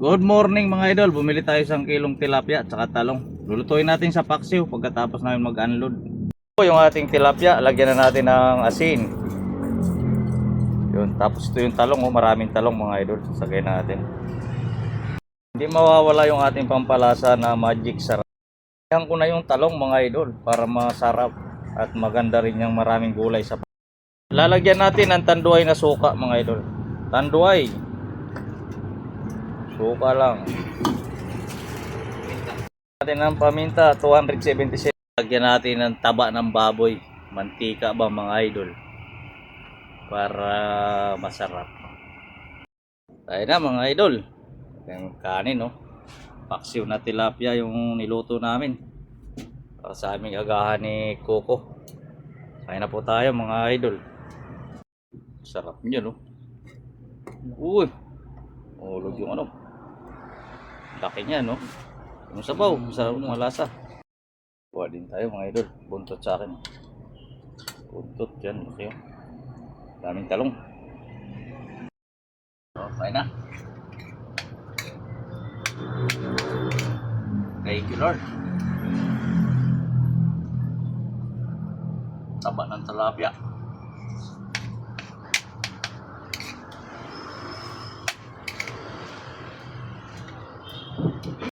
Good morning mga idol, bumili tayo isang kilong tilapia at saka talong. Lulutuin natin sa paksiw pagkatapos namin mag-unload. Ito yung ating tilapia, lagyan na natin ng asin. Yun, tapos ito yung talong, maraming talong mga idol, sasagay natin. Hindi mawawala yung ating pampalasa na magic sarap. Kaya ko na yung talong mga idol para masarap at maganda rin yung maraming gulay sa paksiw. Lalagyan natin ng tanduay na suka mga idol. Tanduay. Suka lang. Natin ng paminta 277. Lagyan natin ng taba ng baboy, mantika ba mga idol, para masarap. Tayo na mga idol. Yung kanin no. Paksiw na tilapia yung niluto namin para sa aming agahan ni Coco. Kaya na po tayo mga idol. Sarap niyo no. Uy. Ulog yung ano. Laki niya no. Yung sabaw, sarap ng malasa. Kuha din tayo mga idol. Buntot sa akin. Buntot dyan. Okay. Daming talong. Okay na. Thank you Lord. Taba ng tilapia.